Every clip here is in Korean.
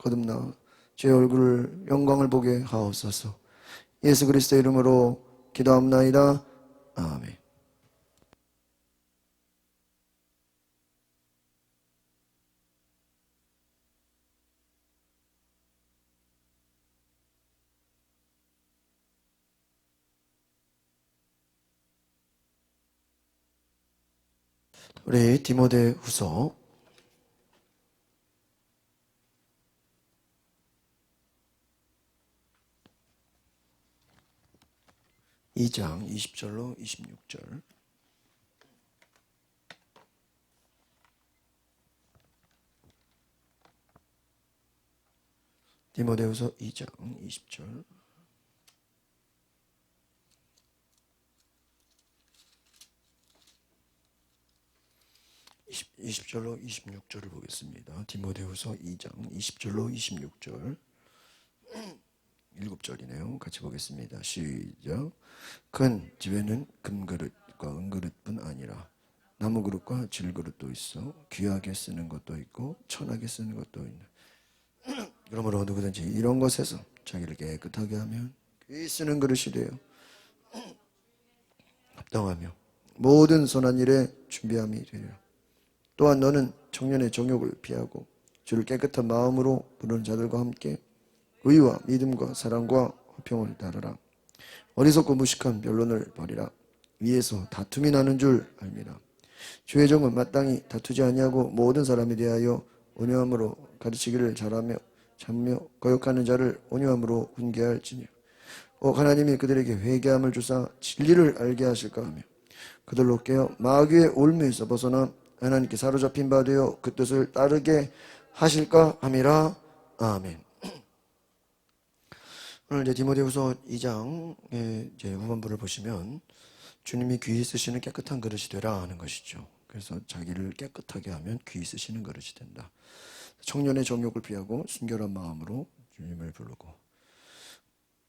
거듭나 주의 얼굴을 영광을 보게 하옵소서. 예수 그리스도의 이름으로 기도합나이다. 아멘. 우리 디모데후서 2장 20절로 26절. 디모데후서 2장 20절. 20절로 26절을 보겠습니다. 디모데후서 2장 20절로 26절. 7절이네요. 같이 보겠습니다. 시작. 큰 집에는 금그릇과 은그릇뿐 아니라 나무그릇과 질그릇도 있어 귀하게 쓰는 것도 있고 천하게 쓰는 것도 있는. 그러므로 누구든지 이런 것에서 자기를 깨끗하게 하면 귀히 쓰는 그릇이 되어 합당하며 모든 선한 일에 준비함이 되리라. 또한 너는 청년의 정욕을 피하고 주를 깨끗한 마음으로 부르는 자들과 함께 의와 믿음과 사랑과 화평을 따르라. 어리석고 무식한 변론을 버리라. 위에서 다툼이 나는 줄 알미라. 주의 종은 마땅히 다투지 아니하고 모든 사람에 대하여 온유함으로 가르치기를 잘하며 참며 거역하는 자를 온유함으로 훈계할지니라. 하나님이 그들에게 회개함을 주사 진리를 알게 하실까 하며 그들로 깨어 마귀의 올무에서 벗어나 하나님께 사로잡힌 바 되어 그 뜻을 따르게 하실까 함이라. 아멘. 오늘 이제 디모데후서 2장의 이제 후반부를 보시면 주님이 귀히 쓰시는 깨끗한 그릇이 되라 하는 것이죠. 그래서 자기를 깨끗하게 하면 귀히 쓰시는 그릇이 된다. 청년의 정욕을 피하고 순결한 마음으로 주님을 부르고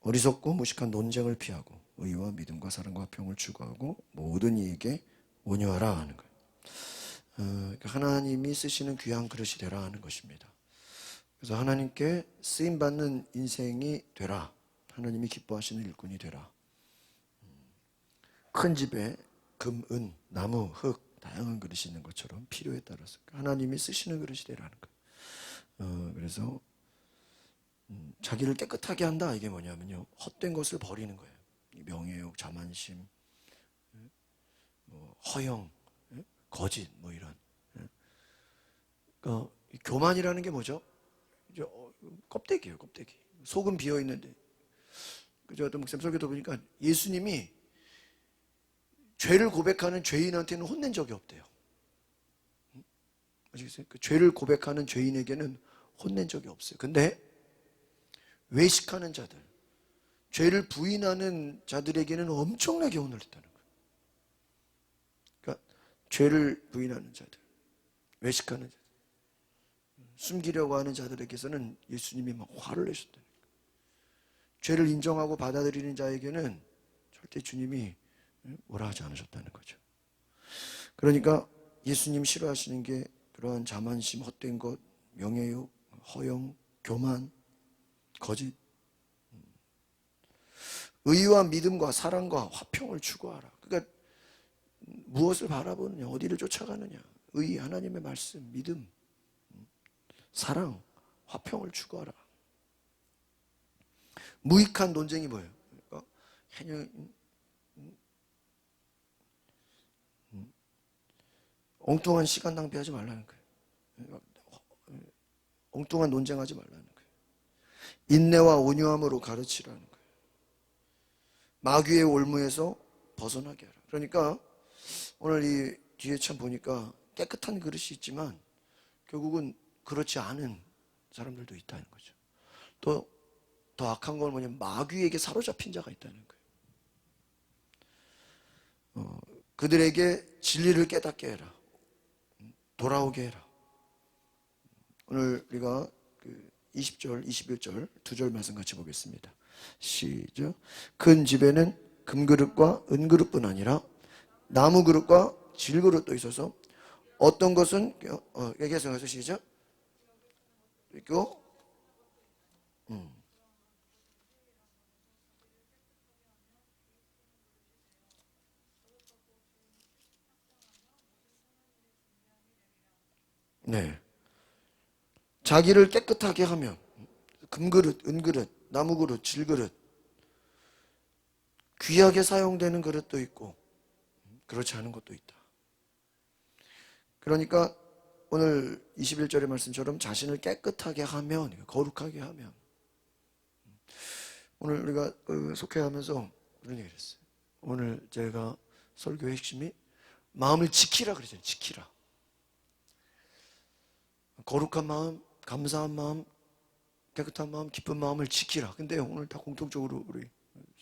어리석고 무식한 논쟁을 피하고 의와 믿음과 사랑과 화평을 추구하고 모든 이에게 온유하라 하는 거예요. 하나님이 쓰시는 귀한 그릇이 되라 하는 것입니다. 그래서 하나님께 쓰임받는 인생이 되라. 하나님이 기뻐하시는 일꾼이 되라. 큰 집에 금, 은, 나무, 흙 다양한 그릇이 있는 것처럼 필요에 따라서 하나님이 쓰시는 그릇이 되라는 거예요. 그래서 자기를 깨끗하게 한다. 이게 뭐냐면요, 헛된 것을 버리는 거예요. 명예욕, 자만심, 허영, 거짓 뭐 이런. 그러니까 교만이라는 게 뭐죠? 껍데기예요, 껍데기. 속은 비어 있는데. 그저 어떤 목사님 설교도 보니까 예수님이 죄를 고백하는 죄인한테는 혼낸 적이 없대요. 아시겠어요? 그 죄를 고백하는 죄인에게는 혼낸 적이 없어요. 근데 외식하는 자들, 죄를 부인하는 자들에게는 엄청나게 혼을 냈다는 거예요. 그러니까 죄를 부인하는 자들, 외식하는 자들, 숨기려고 하는 자들에게서는 예수님이 막 화를 내셨다는 거예요. 죄를 인정하고 받아들이는 자에게는 절대 주님이 뭐라 하지 않으셨다는 거죠. 그러니까 예수님 싫어하시는 게 그러한 자만심, 헛된 것, 명예욕, 허영, 교만, 거짓. 의와 믿음과 사랑과 화평을 추구하라. 그러니까 무엇을 바라보느냐, 어디를 쫓아가느냐. 의, 하나님의 말씀, 믿음, 사랑, 화평을 추구하라. 무익한 논쟁이 뭐예요? 엉뚱한 시간 낭비하지 말라는 거예요. 엉뚱한 논쟁하지 말라는 거예요. 인내와 온유함으로 가르치라는 거예요. 마귀의 올무에서 벗어나게 하라. 그러니까 오늘 이 뒤에 참 보니까 깨끗한 그릇이 있지만 결국은 그렇지 않은 사람들도 있다는 거죠. 또 더 악한 건 뭐냐면 마귀에게 사로잡힌 자가 있다는 거예요. 그들에게 진리를 깨닫게 해라. 돌아오게 해라. 오늘 우리가 20절, 21절 두 절 말씀 같이 보겠습니다. 시작. 큰 집에는 금그릇과 은그릇뿐 아니라 나무그릇과 질그릇도 있어서 어떤 것은 얘기해서 시작. 있고 네. 자기를 깨끗하게 하면 금그릇, 은그릇, 나무그릇, 질그릇, 귀하게 사용되는 그릇도 있고 그렇지 않은 것도 있다. 그러니까 오늘 21절의 말씀처럼 자신을 깨끗하게 하면, 거룩하게 하면, 오늘 우리가 속회하면서 그런 얘기를 했어요. 오늘 제가 설교의 핵심이 마음을 지키라 그러잖아요. 지키라. 거룩한 마음, 감사한 마음, 깨끗한 마음, 기쁜 마음을 지키라. 근데 오늘 다 공통적으로 우리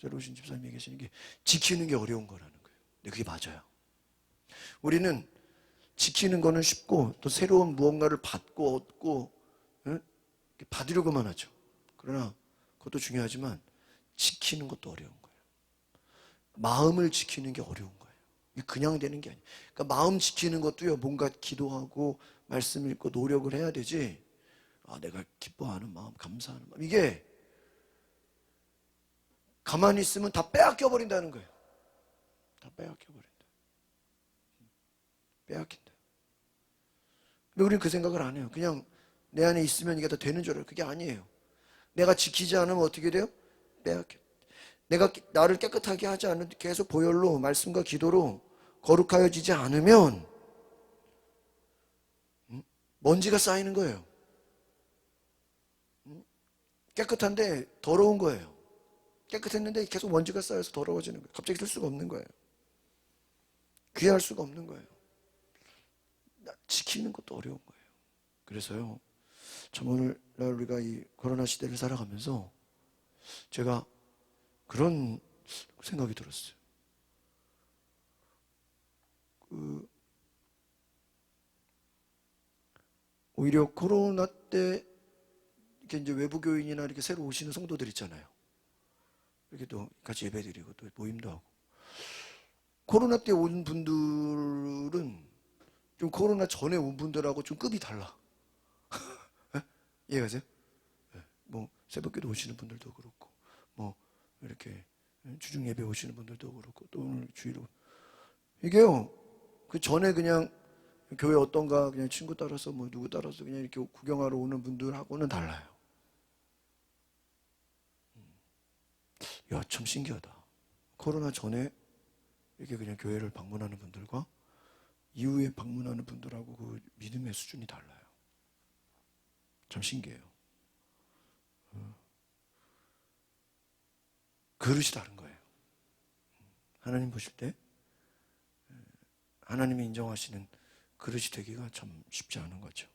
새로 오신 집사님이 계시는 게 지키는 게 어려운 거라는 거예요. 근데 그게 맞아요. 우리는 지키는 거는 쉽고 또 새로운 무언가를 받고 얻고 받으려고만 하죠. 그러나 그것도 중요하지만 지키는 것도 어려운 거예요. 마음을 지키는 게 어려운 거예요. 그냥 되는 게 아니에요. 그러니까 마음 지키는 것도요, 뭔가 기도하고 말씀 읽고 노력을 해야 되지. 내가 기뻐하는 마음, 감사하는 마음, 이게 가만히 있으면 다 빼앗겨 버린다는 거예요. 다 빼앗겨 버린다. 빼앗긴다. 근데 우리는 그 생각을 안 해요. 그냥 내 안에 있으면 이게 다 되는 줄 알아요. 그게 아니에요. 내가 지키지 않으면 어떻게 돼요? 빼앗겨. 내가 나를 깨끗하게 하지 않으면 계속 보혈로, 말씀과 기도로 거룩하여지지 않으면 먼지가 쌓이는 거예요. 깨끗한데 더러운 거예요. 깨끗했는데 계속 먼지가 쌓여서 더러워지는 거예요. 갑자기 쓸 수가 없는 거예요. 귀할 수가 없는 거예요. 지키는 것도 어려운 거예요. 그래서요, 참 오늘날 우리가 이 코로나 시대를 살아가면서 제가 그런 생각이 들었어요. 오히려 코로나 때 이렇게 이제 외부 교인이나 이렇게 새로 오시는 성도들 있잖아요. 이렇게 또 같이 예배드리고 또 모임도 하고. 코로나 때 온 분들은 좀 코로나 전에 온 분들하고 좀 급이 달라. 이해가세요? 뭐 새벽기도 오시는 분들도 그렇고, 뭐 이렇게 주중 예배 오시는 분들도 그렇고, 또 오늘 주일로 이게요, 그 전에 그냥 교회 어떤가 그냥 친구 따라서 뭐 누구 따라서 그냥 이렇게 구경하러 오는 분들하고는 달라요. 야, 참 신기하다. 코로나 전에 이렇게 그냥 교회를 방문하는 분들과 이후에 방문하는 분들하고 그 믿음의 수준이 달라요. 참 신기해요. 그릇이 다른 거예요. 하나님 보실 때 하나님이 인정하시는 그릇이 되기가 참 쉽지 않은 거죠.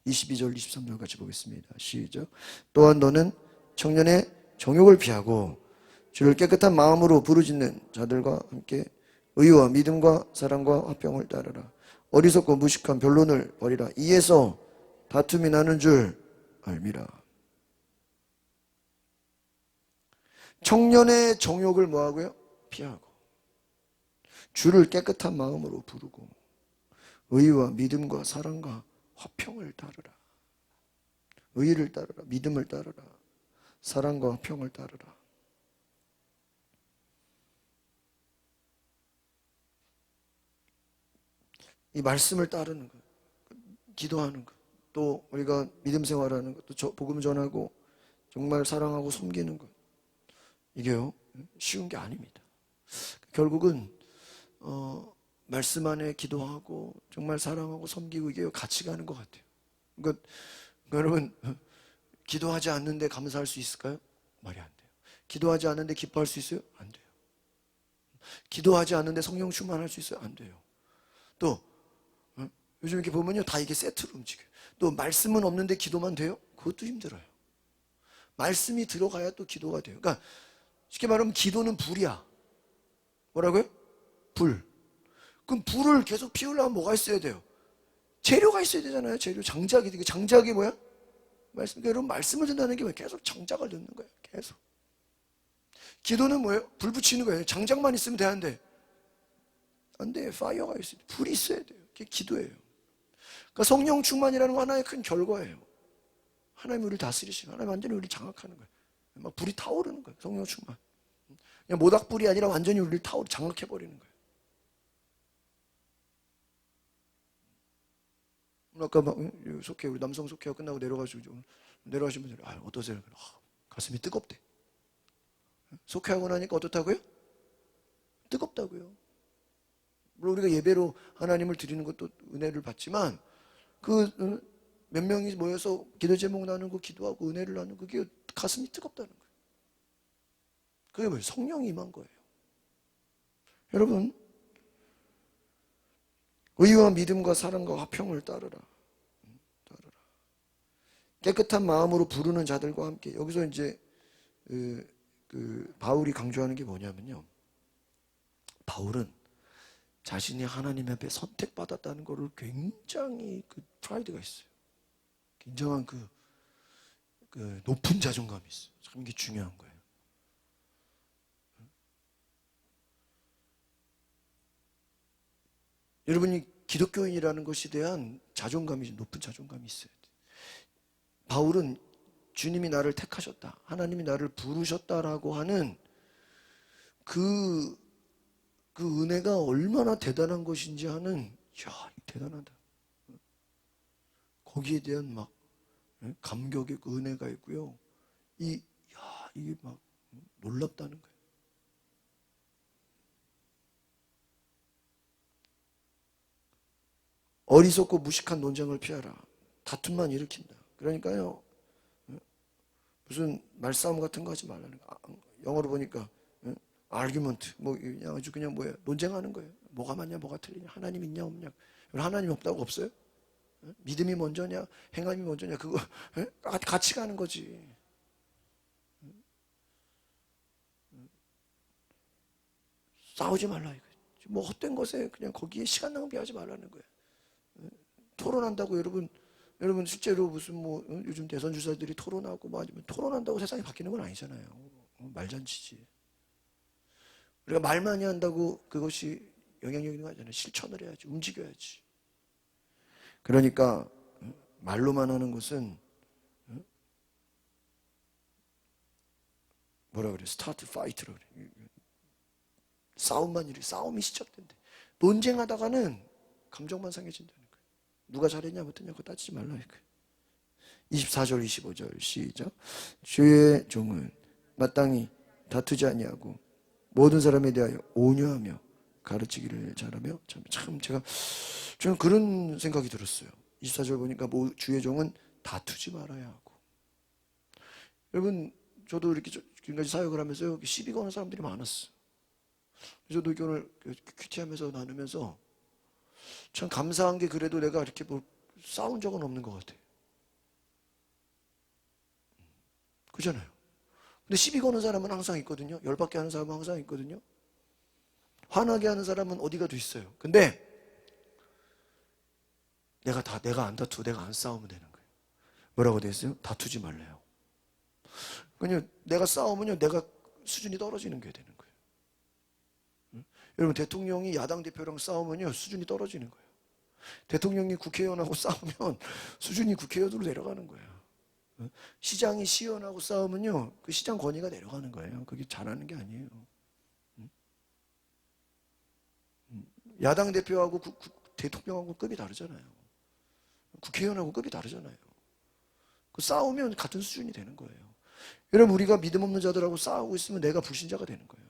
22절, 23절 같이 보겠습니다. 시작. 또한 너는 청년의 정욕을 피하고 주를 깨끗한 마음으로 부르짖는 자들과 함께 의와 믿음과 사랑과 화평을 따르라. 어리석고 무식한 변론을 버리라. 이에서 다툼이 나는 줄 알미라. 청년의 정욕을 뭐하고요? 피하고 주를 깨끗한 마음으로 부르고 의와 믿음과 사랑과 화평을 따르라. 의를 따르라. 믿음을 따르라. 사랑과 화평을 따르라. 이 말씀을 따르는 것, 기도하는 것, 또 우리가 믿음 생활하는 것, 또 복음 전하고 정말 사랑하고 섬기는 것, 이게요 쉬운 게 아닙니다. 결국은 말씀 안에 기도하고 정말 사랑하고 섬기고 이게 같이 가는 것 같아요. 그러니까 여러분, 기도하지 않는데 감사할 수 있을까요? 말이 안 돼요. 기도하지 않는데 기뻐할 수 있어요? 안 돼요. 기도하지 않는데 성령 충만할 수 있어요? 안 돼요. 또 요즘 이렇게 보면요, 다 이게 세트로 움직여요. 또 말씀은 없는데 기도만 돼요? 그것도 힘들어요. 말씀이 들어가야 또 기도가 돼요. 그러니까 쉽게 말하면 기도는 불이야. 뭐라고요? 불. 그럼 불을 계속 피우려면 뭐가 있어야 돼요? 재료가 있어야 되잖아요. 재료, 장작이. 이게 장작이 뭐야? 말씀. 그러니까 여러분, 말씀을 듣는다는 게 뭐예요? 계속 장작을 넣는 거예요. 계속. 기도는 뭐예요? 불 붙이는 거예요. 장작만 있으면 되는데 안 돼. 파이어가 있어야 돼요. 불이 있어야 돼요. 그게 기도예요. 그러니까 성령 충만이라는 건 하나의 큰 결과예요. 하나님이 우리를 다스리시고 하나님 완전히 우리를 장악하는 거예요. 막 불이 타오르는 거예요. 성령 충만. 그냥 모닥불이 아니라 완전히 우리를 장악해버리는 거예요. 아까 막 속회 우리 남성 속회가 끝나고 내려가신 분들이 어떠세요? 가슴이 뜨겁대. 속회하고 나니까 어떻다고요? 뜨겁다고요. 물론 우리가 예배로 하나님을 드리는 것도 은혜를 받지만 그 몇 명이 모여서 기도 제목 나누고 기도하고 은혜를 나누고 그게 가슴이 뜨겁다는 거예요. 그게 뭐예요? 성령이 임한 거예요. 여러분, 의와 믿음과 사랑과 화평을 따르라. 깨끗한 마음으로 부르는 자들과 함께. 여기서 이제 바울이 강조하는 게 뭐냐면요. 바울은 자신이 하나님 앞에 선택받았다는 것을 굉장히 프라이드가 있어요. 굉장한 높은 자존감이 있어요. 참 이게 중요한 거예요. 여러분이 기독교인이라는 것에 대한 높은 자존감이 있어야 돼요. 바울은 주님이 나를 택하셨다. 하나님이 나를 부르셨다라고 하는 그 은혜가 얼마나 대단한 것인지 하는, 대단하다. 거기에 대한 감격의 은혜가 있고요. 이게 막 놀랍다는 거예요. 어리석고 무식한 논쟁을 피하라. 다툼만 일으킨다. 그러니까요, 무슨 말싸움 같은 거 하지 말라는 거. 영어로 보니까 argument, 그냥 뭐예요? 논쟁하는 거예요. 뭐가 맞냐, 뭐가 틀리냐, 하나님 있냐, 없냐. 하나님 없다고 없어요? 믿음이 먼저냐, 행함이 먼저냐, 그거 같이 가는 거지. 싸우지 말라 이거. 뭐 헛된 것에 그냥 거기에 시간 낭비하지 말라는 거예요. 토론한다고 여러분 실제로 무슨 요즘 대선 주자들이 토론하고 아니면 토론한다고 세상이 바뀌는 건 아니잖아요. 말잔치지. 우리가 말 많이 한다고 그것이 영향력 있는 거 아니잖아요. 실천을 해야지, 움직여야지. 그러니까 말로만 하는 것은 뭐라 그래? 스타트 파이트로 그래. 싸움이 시작된대. 논쟁하다가는 감정만 상해진다는 거예요. 누가 잘했냐 못했냐 그거 따지지 말라 이거예요. 24절 25절 시작. 주의 종은 마땅히 다투지 아니하고 모든 사람에 대하여 온유하며 가르치기를 잘하며. 참 저는 그런 생각이 들었어요. 24절 보니까 주의 종은 다투지 말아야 하고. 여러분 저도 이렇게 지금까지 사역을 하면서 시비 거는 사람들이 많았어요. 저도 오늘 큐티하면서 나누면서 참 감사한 게 그래도 내가 이렇게 싸운 적은 없는 것 같아요. 그잖아요. 근데 시비 거는 사람은 항상 있거든요. 열받게 하는 사람은 항상 있거든요. 화나게 하는 사람은 어디가 도 있어요. 근데 내가 안 다투고 내가 안 싸우면 되는 거예요. 뭐라고 돼 있어요? 다투지 말래요. 그냥 내가 싸우면요, 내가 수준이 떨어지는 게 되는 거예요. 여러분 대통령이 야당 대표랑 싸우면요 수준이 떨어지는 거예요. 대통령이 국회의원하고 싸우면 수준이 국회의원으로 내려가는 거예요. 시장이 시의원하고 싸우면요 그 시장 권위가 내려가는 거예요. 그게 잘하는 게 아니에요. 야당 대표하고 대통령하고 급이 다르잖아요. 국회의원하고 급이 다르잖아요. 그 싸우면 같은 수준이 되는 거예요. 여러분 우리가 믿음 없는 자들하고 싸우고 있으면 내가 불신자가 되는 거예요.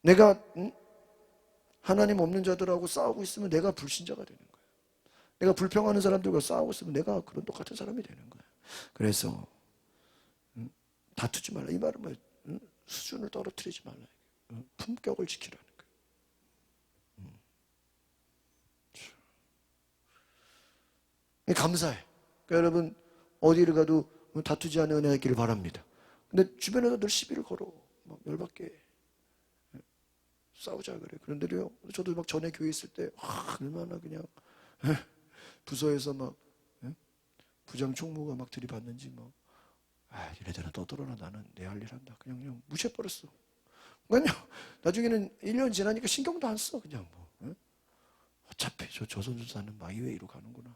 내가 하나님 없는 자들하고 싸우고 있으면 내가 불신자가 되는 거예요. 내가 불평하는 사람들과 싸우고 있으면 내가 그런 똑같은 사람이 되는 거예요. 그래서 다투지 말라. 이 말은 뭐예요? 수준을 떨어뜨리지 말라. 품격을 지키라는 거예요. 감사해. 그러니까 여러분 어디를 가도 다투지 않는 은혜가 있기를 바랍니다. 근데 주변에서 늘 시비를 걸어. 막 열받게 싸우자 그래. 그런데요, 저도 막 전에 교회 있을 때 얼마나 그냥 부서에서 막 부장 총무가 막 들이받는지 이래저래 떠들어라. 나는 내 할 일 한다. 그냥 무시해버렸어. 그러니까요, 나중에는 1년 지나니까 신경도 안 써. 그냥 어차피 저 조선주사는 마이웨이로 가는구나.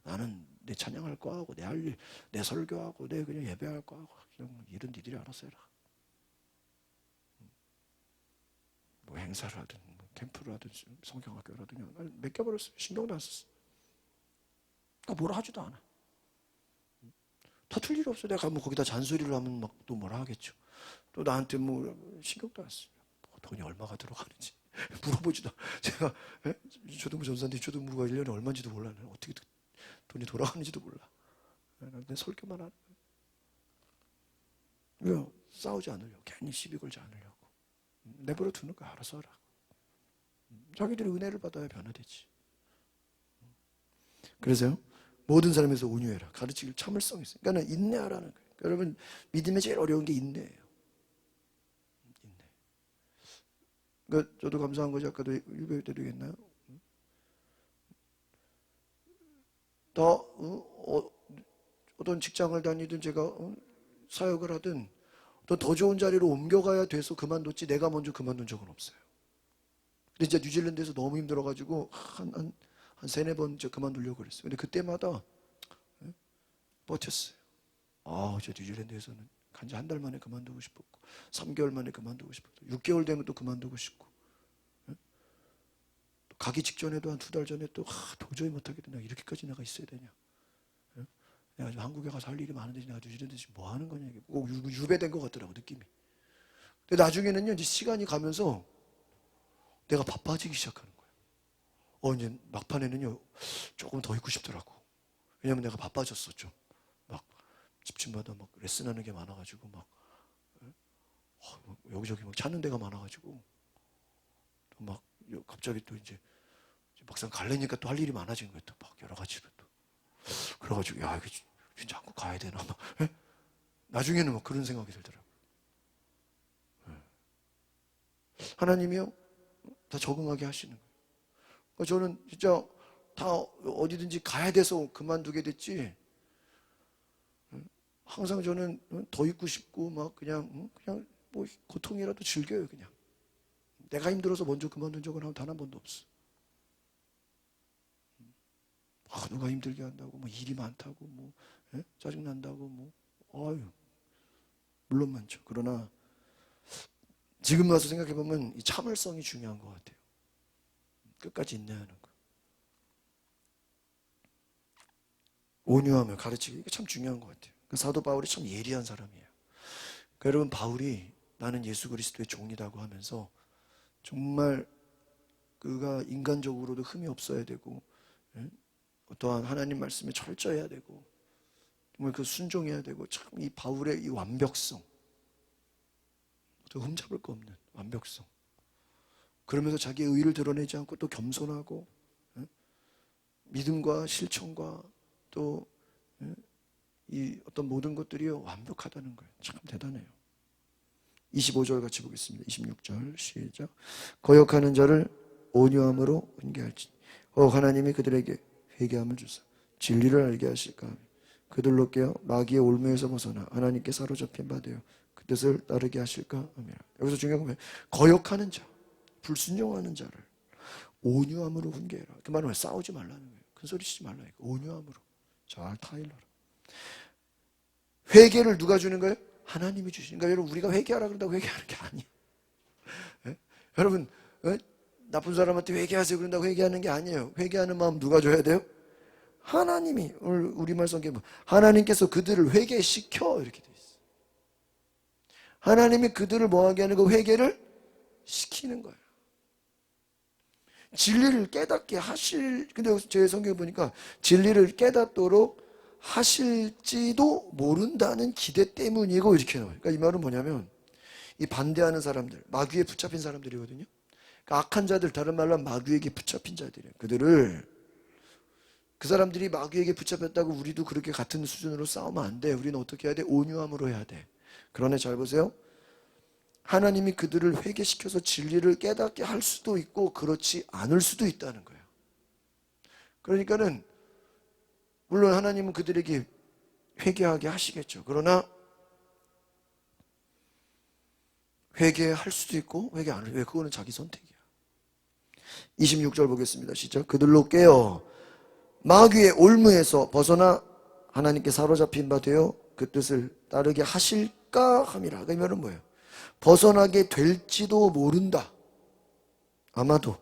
나는 내 찬양할 거 하고 내 할 일, 내 설교하고 내 그냥 예배할 거 하고 그냥 일은 니들이 알아서 해라. 행사를 하든 캠프를 하든 성경학교를 하든 맡겨버렸어요. 신경도 안 썼어. 그러니까 뭐라 하지도 않아. 다툴 일 없어. 내가 뭐 거기다 잔소리를 하면 막 또 뭐라 하겠죠. 또 나한테 뭐 신경도 안 써요. 돈이 얼마가 들어가는지 물어보지도. 제가 초등부 전사인데 초등부가 1년에 얼마인지도 몰라. 어떻게 돈이 돌아가는지도 몰라. 그냥 설교만 하는 거예요. 왜? 싸우지 않으려고. 괜히 시비 걸지 않으려고. 내버려 두는 거야. 알아서 하라. 자기들이 은혜를 받아야 변화되지. 그래서요, 모든 사람에서 온유해라. 가르치길 참을성이 있어요. 그러니까 인내하라는 거예요. 여러분, 믿음에 제일 어려운 게 인내예요. 인내. 그러니까 저도 감사한 것이 아까도 유배드리겠나요? 어떤 직장을 다니든 제가 사역을 하든 더 좋은 자리로 옮겨가야 돼서 그만뒀지 내가 먼저 그만둔 적은 없어요. 근데 진짜 뉴질랜드에서 너무 힘들어가지고 한 세네 번 그만두려고 그랬어요. 근데 그때마다 버텼어요. 저 뉴질랜드에서는 간지 한 달 만에 그만두고 싶었고 3개월 만에 그만두고 싶었고 6개월 되면 또 그만두고 싶고 또 가기 직전에도 한 2달 전에 또 도저히 못하겠다. 내가 이렇게까지 내가 있어야 되냐. 내가 지금 한국에 가서 할 일이 많은데 내가 뉴질랜드 지금 뭐 하는 거냐. 꼭 유배된 것 같더라고 느낌이. 근데 나중에는요 이제 시간이 가면서 내가 바빠지기 시작하는 거예요. 이제 막판에는요 조금 더 있고 싶더라고. 왜냐면 내가 바빠졌었죠. 막 집집마다 막 레슨하는 게 많아가지고 막 여기저기 막 찾는 데가 많아가지고 또 막 갑자기 또 이제 막상 가려니까 또 할 일이 많아진 거예요. 또 막 여러 가지로 또 그래가지고 야 이거 진짜 한국 가야 되나 막 나중에는 막 그런 생각이 들더라고요. 하나님이요 다 적응하게 하시는 거예요. 저는 진짜 다 어디든지 가야 돼서 그만두게 됐지. 항상 저는 더 있고 싶고 막 그냥 뭐 고통이라도 즐겨요 그냥. 내가 힘들어서 먼저 그만둔 적은 단 한 번도 없어. 누가 힘들게 한다고 뭐 일이 많다고 뭐 짜증 난다고 뭐 물론 많죠. 그러나 지금 와서 생각해 보면 이 참을성이 중요한 것 같아요. 끝까지 인내하는 거. 온유함을 가르치기 이게 참 중요한 것 같아요. 사도 바울이 참 예리한 사람이에요. 여러분 바울이 나는 예수 그리스도의 종이라고 하면서 정말 그가 인간적으로도 흠이 없어야 되고 또한 하나님 말씀에 철저해야 되고 정말 그 순종해야 되고 참 이 바울의 이 완벽성 또 흠잡을 거 없는 완벽성 그러면서 자기의 의를 드러내지 않고 또 겸손하고 믿음과 실천과 또 이 어떤 모든 것들이 완벽하다는 거예요. 참 대단해요. 25절 같이 보겠습니다. 26절 시작. 거역하는 자를 온유함으로 훈계할지니 하나님이 그들에게 회개함을 주사 진리를 알게 하실까 하며 그들로 깨어 마귀의 올무에서 벗어나 하나님께 사로잡힌 바 되어 그 뜻을 따르게 하실까 하며 여기서 중요한 건 거역하는 자, 불순종하는 자를 온유함으로 훈계해라. 그 말은 왜 싸우지 말라는 거예요. 큰 소리 치지 말라. 온유함으로 잘 타일러라. 회개를 누가 주는 거예요? 하나님이 주시는 거예요. 여러분 우리가 회개하라 그런다고 회개하는 게 아니에요. 여러분 나쁜 사람한테 회개하세요 그런다고 회개하는 게 아니에요. 회개하는 마음 누가 줘야 돼요? 하나님이. 오늘 우리말 성경에 하나님께서 그들을 회개시켜 이렇게 돼 있어요. 하나님이 그들을 뭐하게 하는 거 회개를 시키는 거예요. 진리를 깨닫게 하실 근데 제 성경에 보니까 진리를 깨닫도록 하실지도 모른다는 기대 때문이고 이렇게 나와요. 그러니까 이 말은 뭐냐면 이 반대하는 사람들 마귀에 붙잡힌 사람들이거든요. 그러니까 악한 자들 다른 말로 마귀에게 붙잡힌 자들이에요. 그 사람들이 마귀에게 붙잡혔다고 우리도 그렇게 같은 수준으로 싸우면 안 돼. 우리는 어떻게 해야 돼? 온유함으로 해야 돼. 그러나 잘 보세요. 하나님이 그들을 회개시켜서 진리를 깨닫게 할 수도 있고 그렇지 않을 수도 있다는 거예요. 그러니까는 물론 하나님은 그들에게 회개하게 하시겠죠. 그러나 회개할 수도 있고 회개 안 할. 왜? 그거는 자기 선택이야. 26절 보겠습니다. 시작. 그들로 깨어 마귀의 올무에서 벗어나 하나님께 사로잡힌 바 되어 그 뜻을 따르게 하실까 함이라. 그 말은 뭐예요? 벗어나게 될지도 모른다. 아마도.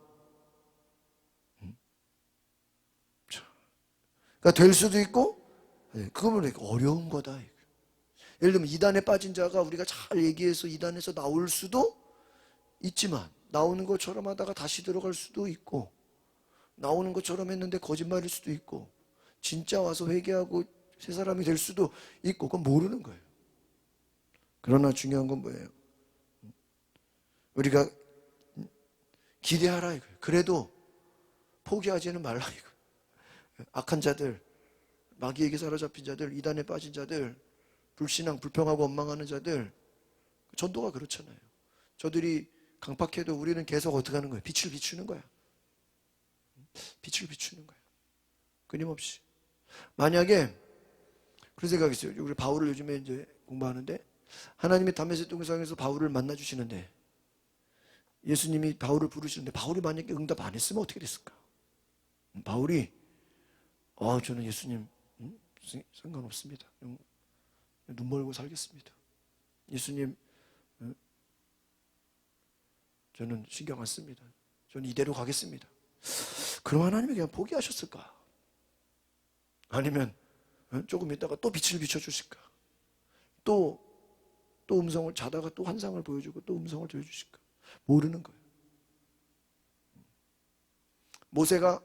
그러니까 될 수도 있고, 그거는 어려운 거다. 예를 들면 이단에 빠진 자가 우리가 잘 얘기해서 이단에서 나올 수도 있지만, 나오는 것처럼 하다가 다시 들어갈 수도 있고, 나오는 것처럼 했는데 거짓말일 수도 있고, 진짜 와서 회개하고 새 사람이 될 수도 있고, 그건 모르는 거예요. 그러나 중요한 건 뭐예요? 우리가 기대하라 이거예요. 그래도 포기하지는 말라 이거예요. 악한 자들, 마귀에게 사로잡힌 자들, 이단에 빠진 자들, 불신앙, 불평하고 원망하는 자들, 전도가 그렇잖아요. 저들이 강팍해도 우리는 계속 어떻게 하는 거예요? 빛을 비추는 거야. 빛을 비추는 거야. 끊임없이. 만약에 그런 생각이 있어요. 우리 바울을 요즘에 이제 공부하는데, 하나님이 다메섹 동상에서 바울을 만나 주시는데, 예수님이 바울을 부르시는데 바울이 만약에 응답 안 했으면 어떻게 됐을까? 바울이 저는 예수님 상관없습니다. 눈 멀고 살겠습니다. 예수님 저는 신경 안 씁니다. 저는 이대로 가겠습니다. 그럼 하나님이 그냥 포기하셨을까? 아니면 조금 있다가 또 빛을 비춰주실까? 또 음성을 자다가 또 환상을 보여주고 또 음성을 보여주실까? 모르는 거예요. 모세가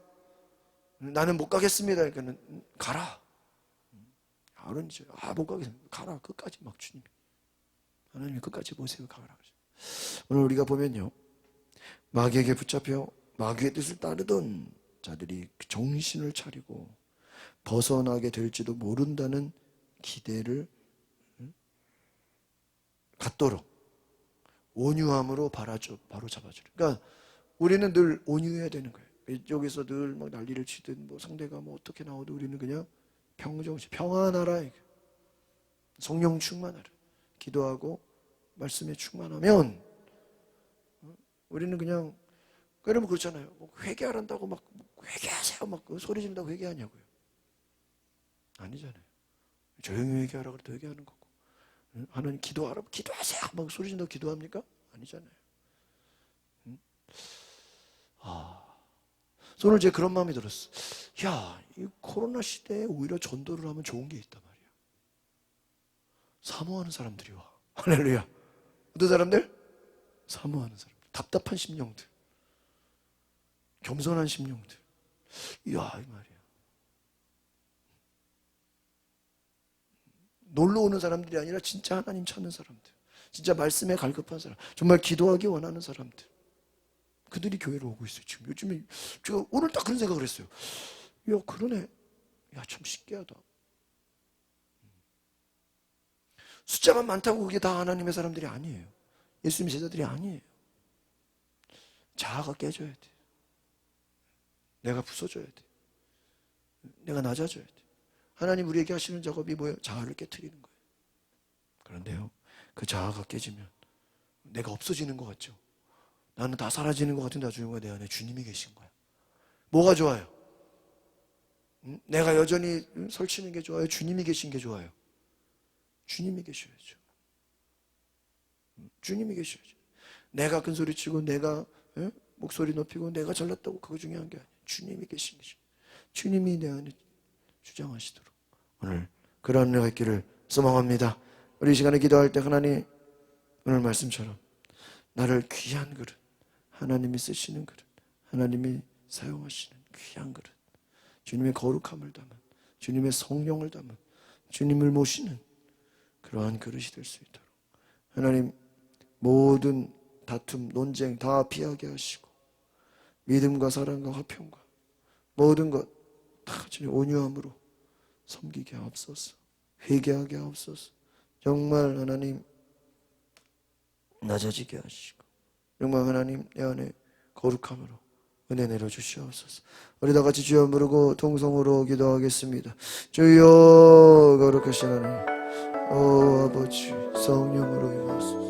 나는 못 가겠습니다. 그러니까 가라. 아론이 못 가겠습니다. 가라. 끝까지 막 주님이. 하나님이 끝까지 모세가 가라. 오늘 우리가 보면요, 마귀에게 붙잡혀 마귀의 뜻을 따르던 자들이 정신을 차리고 벗어나게 될지도 모른다는 기대를 갖도록 온유함으로 바로잡아주는. 그러니까 우리는 늘 온유해야 되는 거예요. 이쪽에서 늘 막 난리를 치든 뭐 상대가 뭐 어떻게 나와도 우리는 그냥 평안하라. 성령 충만하라. 기도하고 말씀에 충만하면 우리는 그냥, 그러면 그렇잖아요. 뭐 회개하란다고 막 회개하세요 막 소리 지른다고 회개하냐고요. 아니잖아요. 조용히 회개하라 그래도 회개하는 거고, 하나님 기도하라 기도하세요 막 소리 지른다고 기도합니까? 아니잖아요. 오늘 제 그런 마음이 들었어. 야, 이 코로나 시대에 오히려 전도를 하면 좋은 게 있단 말이야. 사모하는 사람들이 와. 할렐루야. 어떤 사람들? 사모하는 사람들. 답답한 심령들. 겸손한 심령들. 이야, 이 말이야. 놀러 오는 사람들이 아니라 진짜 하나님 찾는 사람들. 진짜 말씀에 갈급한 사람. 정말 기도하기 원하는 사람들. 그들이 교회로 오고 있어요. 지금 요즘에 제가 오늘 딱 그런 생각을 했어요. 야, 그러네. 야, 참 신기하다. 숫자만 많다고 그게 다 하나님의 사람들이 아니에요. 예수님의 제자들이 아니에요. 자아가 깨져야 돼. 내가 부서져야 돼. 내가 낮아져야 돼. 하나님 우리에게 하시는 작업이 뭐예요? 자아를 깨트리는 거예요. 그런데요, 그 자아가 깨지면 내가 없어지는 것 같죠? 나는 다 사라지는 것 같은데 나중에 내 안에 주님이 계신 거야. 뭐가 좋아요? 내가 여전히 설치는 게 좋아요? 주님이 계신 게 좋아요? 주님이 계셔야죠. 주님이 계셔야죠. 내가 큰 소리 치고 내가 목소리 높이고 내가 잘났다고 그거 중요한 게 아니에요. 주님이 계신 것이. 주님이 내 안에 주장하시도록 오늘 그런 은혜가 있기를 소망합니다. 우리 이 시간에 기도할 때 하나님, 오늘 말씀처럼 나를 귀한 그릇, 하나님이 쓰시는 그릇, 하나님이 사용하시는 귀한 그릇, 주님의 거룩함을 담은, 주님의 성령을 담은, 주님을 모시는 그러한 그릇이 될 수 있도록 하나님, 모든 다툼, 논쟁 다 피하게 하시고 믿음과 사랑과 화평과 모든 것 다 주님 온유함으로 섬기게 하옵소서. 회개하게 하옵소서. 정말 하나님 낮아지게 하시고 정말 하나님 내 안에 거룩함으로 은혜 내려주시옵소서. 우리 다 같이 주여 부르고 통성으로 기도하겠습니다. 주여 거룩하신 하나님, 오 아버지 성령으로 임하소서.